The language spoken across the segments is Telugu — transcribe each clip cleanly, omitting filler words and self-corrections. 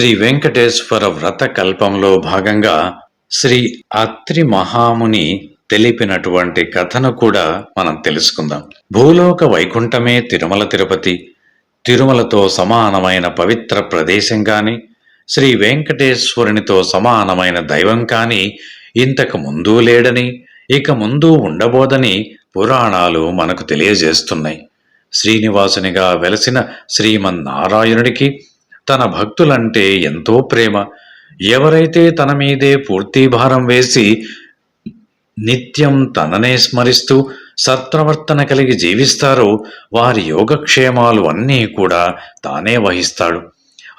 శ్రీ వెంకటేశ్వర వ్రత కల్పంలో భాగంగా శ్రీ అత్రి మహాముని తెలిపినటువంటి కథను కూడా మనం తెలుసుకుందాం. భూలోక వైకుంఠమే తిరుమల తిరుపతి, తిరుమలతో సమానమైన పవిత్ర ప్రదేశం కాని, శ్రీ వెంకటేశ్వరునితో సమానమైన దైవం కాని ఇంతకు ముందు లేడని, ఇక ముందు ఉండబోదని పురాణాలు మనకు తెలియజేస్తున్నాయి. శ్రీనివాసునిగా వెలసిన శ్రీమన్నారాయణుడికి తన భక్తులంటే ఎంతో ప్రేమ. ఎవరైతే తన మీదే పూర్తి భారం వేసి నిత్యం తననే స్మరిస్తూ సత్ప్రవర్తన కలిగి జీవిస్తారో వారి యోగక్షేమాలు అన్నీ కూడా తానే వహిస్తాడు.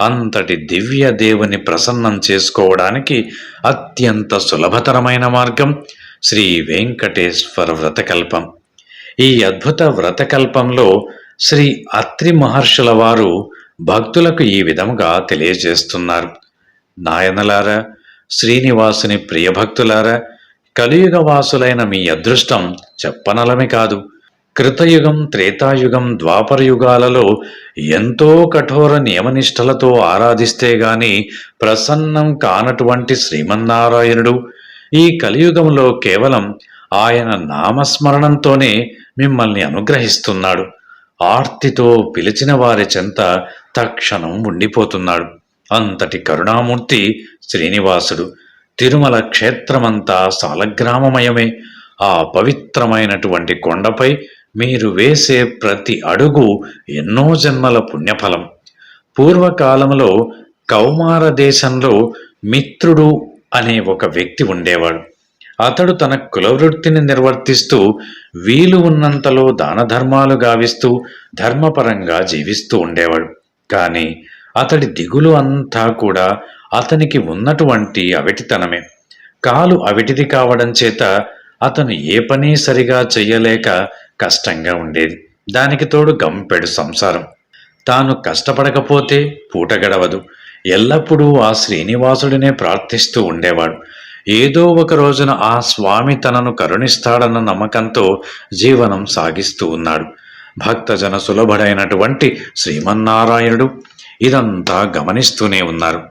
అంతటి దివ్య దేవుని ప్రసన్నం చేసుకోవడానికి అత్యంత సులభతరమైన మార్గం శ్రీ వెంకటేశ్వర వ్రతకల్పం. ఈ అద్భుత వ్రతకల్పంలో శ్రీ అత్రి మహర్షుల వారు భక్తులకు ఈ విధముగా తెలియజేస్తున్నారు. నాయనలారా, శ్రీనివాసుని ప్రియభక్తులారా, కలియుగ వాసులైన మీ అదృష్టం చెప్పనలమి కాదు. కృతయుగం, త్రేతాయుగం, ద్వాపర యుగాలలో ఎంతో కఠోర నియమనిష్టలతో ఆరాధిస్తే గాని ప్రసన్నం కానటువంటి శ్రీమన్నారాయణుడు ఈ కలియుగంలో కేవలం ఆయన నామస్మరణంతోనే మిమ్మల్ని అనుగ్రహిస్తున్నాడు. ఆర్తితో పిలిచిన వారి చెంత తక్షణం ఉండిపోతున్నాడు. అంతటి కరుణామూర్తి శ్రీనివాసుడు. తిరుమల క్షేత్రమంతా సాలగ్రామమయమే. ఆ పవిత్రమైనటువంటి కొండపై మీరు వేసే ప్రతి అడుగు ఎన్నో జన్మల పుణ్యఫలం. పూర్వకాలంలో కౌమార దేశంలో మిత్రుడు అనే ఒక వ్యక్తి ఉండేవాడు. అతడు తన కులవృత్తిని నిర్వర్తిస్తూ వీలు ఉన్నంతలో దాన ధర్మాలు గావిస్తూ ధర్మపరంగా జీవిస్తూ ఉండేవాడు. కానీ అతడి దిగులు అంతా కూడా అతనికి ఉన్నటువంటి అవిటితనమే. కాలు అవిటిది కావడం చేత అతను ఏ పని సరిగా చెయ్యలేక కష్టంగా ఉండేది. దానికి తోడు గంపెడు సంసారం. తాను కష్టపడకపోతే పూట గడవదు. ఎల్లప్పుడూ ఆ శ్రీనివాసుడినే ప్రార్థిస్తూ ఉండేవాడు. ఏదో ఒక రోజున ఆ స్వామి తనను కరుణిస్తాడన్న నమ్మకంతో జీవనం సాగిస్తూ ఉన్నాడు. భక్తజన సులభుడైనటువంటి శ్రీమన్నారాయణుడు ఇదంతా గమనిస్తూనే ఉన్నారు.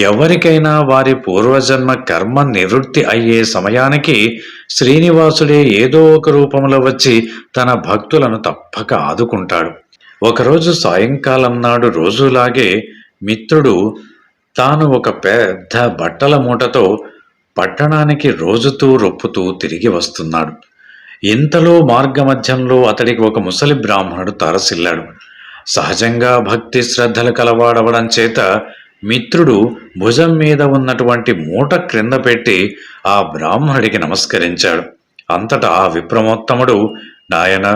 ఎవరికైనా వారి పూర్వజన్మ కర్మ నివృత్తి అయ్యే సమయానికి శ్రీనివాసుడే ఏదో ఒక రూపంలో వచ్చి తన భక్తులను తప్పక ఆదుకుంటాడు. ఒకరోజు సాయంకాలం నాడు రోజులాగే మిత్రుడు తాను ఒక పెద్ద బట్టల మూటతో పట్టణానికి రోజుతూ రొప్పుతూ తిరిగి వస్తున్నాడు. ఇంతలో మార్గమధ్యంలో అతడికి ఒక ముసలి బ్రాహ్మణుడు తారసిల్లాడు. సహజంగా భక్తి శ్రద్ధలు కలవాడవడం చేత మిత్రుడు భుజం మీద ఉన్నటువంటి మూట క్రింద పెట్టి ఆ బ్రాహ్మణుడికి నమస్కరించాడు. అంతటా ఆ విప్రమోత్తముడు, నాయన,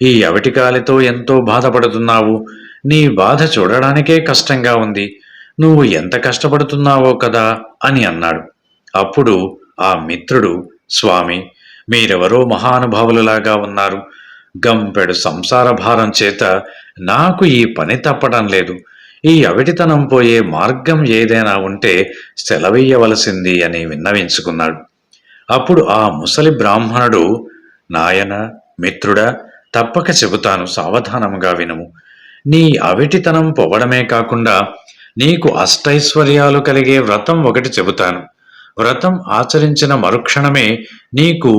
ఈ అవిటికాలితో ఎంతో బాధపడుతున్నావు. నీ బాధ చూడడానికే కష్టంగా ఉంది. నువ్వు ఎంత కష్టపడుతున్నావో కదా అని అన్నాడు. అప్పుడు ఆ మిత్రుడు, స్వామి, మీరెవరో మహానుభావులలాగా ఉన్నారు. గంపెడు సంసార భారం చేత నాకు ఈ పని తప్పడం లేదు. ఈ అవిటితనం పోయే మార్గం ఏదైనా ఉంటే సెలవీయవలసింది అని విన్నవించుకున్నాడు. అప్పుడు ఆ ముసలి బ్రాహ్మణుడు, నాయన, మిత్రుడా, తప్పక చెబుతాను, సావధానముగా వినుము. నీ అవిటితనం పోవడమే కాకుండా నీకు అష్టైశ్వర్యాలు కలిగే వ్రతం ఒకటి చెబుతాను. వ్రతం ఆచరించిన మరుక్షణమే నీకు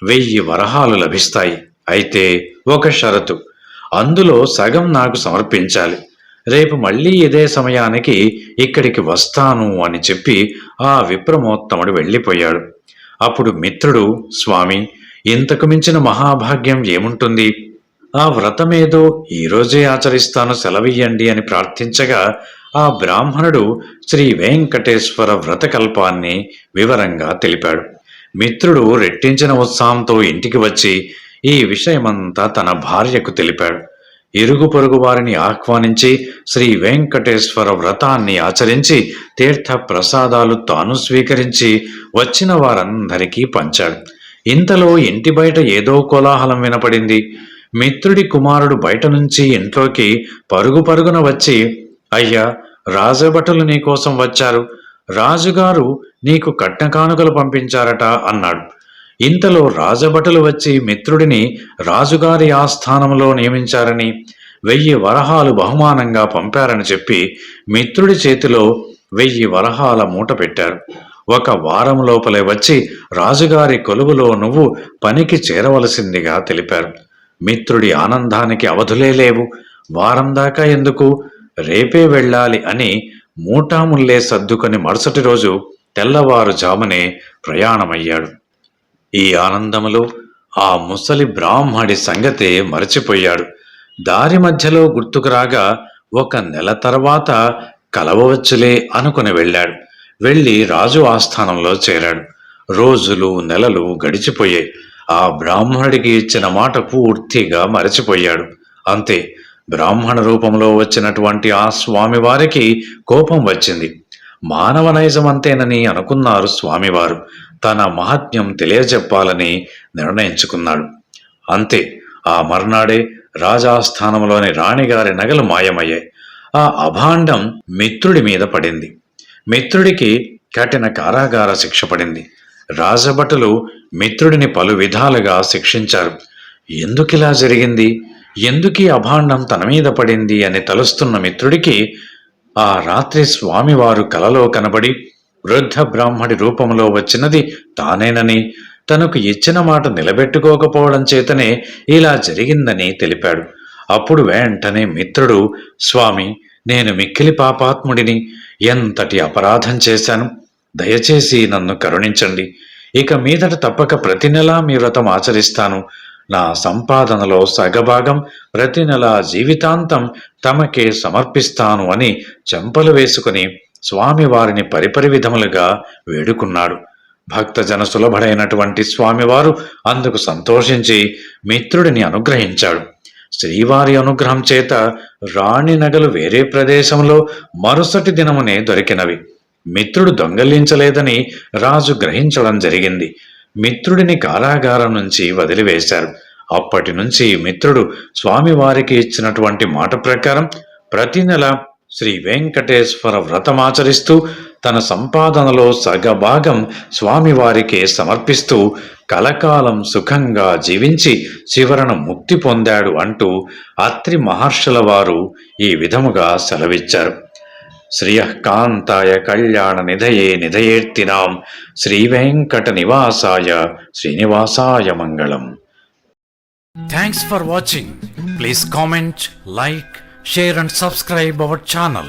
1000 వరహాలు లభిస్తాయి. అయితే ఒక షరతు, అందులో సగం నాకు సమర్పించాలి. రేపు మళ్ళీ ఇదే సమయానికి ఇక్కడికి వస్తాను అని చెప్పి ఆ విప్రమోత్తముడు వెళ్ళిపోయాడు. అప్పుడు మిత్రుడు, స్వామి, ఇంతకు మించిన మహాభాగ్యం ఏముంటుంది? ఆ వ్రతమేదో ఈరోజే ఆచరిస్తాను, సెలవియ్యండి అని ప్రార్థించగా ఆ బ్రాహ్మణుడు శ్రీ వెంకటేశ్వర వ్రతకల్పాన్ని వివరంగా తెలిపాడు. మిత్రుడు రెట్టించిన ఉత్సాహంతో ఇంటికి వచ్చి ఈ విషయమంతా తన భార్యకు తెలిపాడు. ఇరుగు పొరుగు వారిని ఆహ్వానించి శ్రీ వెంకటేశ్వర వ్రతాన్ని ఆచరించి తీర్థ ప్రసాదాలు తాను స్వీకరించి వచ్చిన వారందరికీ పంచాడు. ఇంతలో ఇంటి బయట ఏదో కోలాహలం వినపడింది. మిత్రుడి కుమారుడు బయట నుంచి ఇంట్లోకి పరుగు పరుగున వచ్చి, అయ్యా, రాజభటులు నీకోసం వచ్చారు. రాజుగారు నీకు కట్న కానుకలు పంపించారట అన్నాడు. ఇంతలో రాజభటులు వచ్చి మిత్రుడిని రాజుగారి ఆస్థానంలో నియమించారని 1000 వరహాలు బహుమానంగా పంపారని చెప్పి మిత్రుడి చేతిలో 1000 వరహాల మూట పెట్టారు. 1 వారం లోపలే వచ్చి రాజుగారి కొలువులో నువ్వు పనికి చేరవలసిందిగా తెలిపారు. మిత్రుడి ఆనందానికి అవధులే లేవు. వారం దాకా ఎందుకు, రేపే వెళ్ళాలి అని మూటాముల్లే సర్దుకొని మరుసటి రోజు తెల్లవారుజామునే ప్రయాణమయ్యాడు. ఈ ఆనందములో ఆ ముసలి బ్రాహ్మడి సంగతే మరచిపోయాడు. దారి మధ్యలో గుర్తుకు రాగా 1 నెల తర్వాత కలవవచ్చులే అనుకుని వెళ్ళాడు. వెళ్ళి రాజు ఆస్థానంలో చేరాడు. రోజులు నెలలు గడిచిపోయాయి. ఆ బ్రాహ్మణుడికి ఇచ్చిన మాట పూర్తిగా మరచిపోయాడు. అంతే, బ్రాహ్మణ రూపంలో వచ్చినటువంటి ఆ స్వామివారికి కోపం వచ్చింది. మానవ నైజం అంతేనని అనుకున్నారు స్వామివారు. తన మహాత్మ్యం తెలియజెప్పాలని నిర్ణయించుకున్నాడు. అంతే, ఆ మర్నాడే రాజాస్థానంలోని రాణిగారి నగలు మాయమయ్యాయి. ఆ అభాండం మిత్రుడి మీద పడింది. మిత్రుడికి కఠిన కారాగార శిక్ష పడింది. రాజభటులు మిత్రుడిని పలు విధాలుగా శిక్షించారు. ఎందుకిలా జరిగింది, ఎందుకీ అభాండం తన మీద పడింది అని తలుస్తున్న మిత్రుడికి ఆ రాత్రి స్వామివారు కలలో కనబడి వృద్ధ బ్రాహ్మడి రూపంలో వచ్చినది తానేనని, తనకు ఇచ్చిన మాట నిలబెట్టుకోకపోవడం చేతనే ఇలా జరిగిందని తెలిపాడు. అప్పుడు వెంటనే మిత్రుడు, స్వామి, నేను మిక్కిలి పాపాత్ముడిని, ఎంతటి అపరాధం చేశాను, దయచేసి నన్ను కరుణించండి. ఇక మీదట తప్పక ప్రతి నెలా మీ వ్రతం ఆచరిస్తాను. నా సంపాదనలో సగభాగం ప్రతి నెల జీవితాంతం తమకే సమర్పిస్తాను అని చెంపలు వేసుకుని స్వామివారిని పరిపరి విధములుగా వేడుకున్నాడు. భక్తజన సులభుడైనటువంటి స్వామివారు అందుకు సంతోషించి మిత్రుడిని అనుగ్రహించాడు. శ్రీవారి అనుగ్రహం చేత రాణి నగలు వేరే ప్రదేశంలో మరుసటి దినమునే దొరికినవి. మిత్రుడు దొంగలించలేదని రాజు గ్రహించడం జరిగింది. మిత్రుడిని కారాగారం నుంచి వదిలివేశారు. అప్పటి నుంచి మిత్రుడు స్వామివారికి ఇచ్చినటువంటి మాట ప్రకారం ప్రతి నెల శ్రీ వెంకటేశ్వర వ్రతమాచరిస్తూ తన సంపాదనలో సగభాగం స్వామివారికి సమర్పిస్తూ కలకాలం సుఖంగా జీవించి చివరను ముక్తి పొందాడు అంటూ అత్రి మహర్షుల వారు ఈ విధముగా సెలవిచ్చారు. శ్రియకాంతాయ కళ్యాణ నిధయే నిధయేర్తినాం శ్రీ వెంకట నివాసాయ శ్రీనివాసాయ మంగళం. Thanks for watching. Please comment, like, share and subscribe our channel.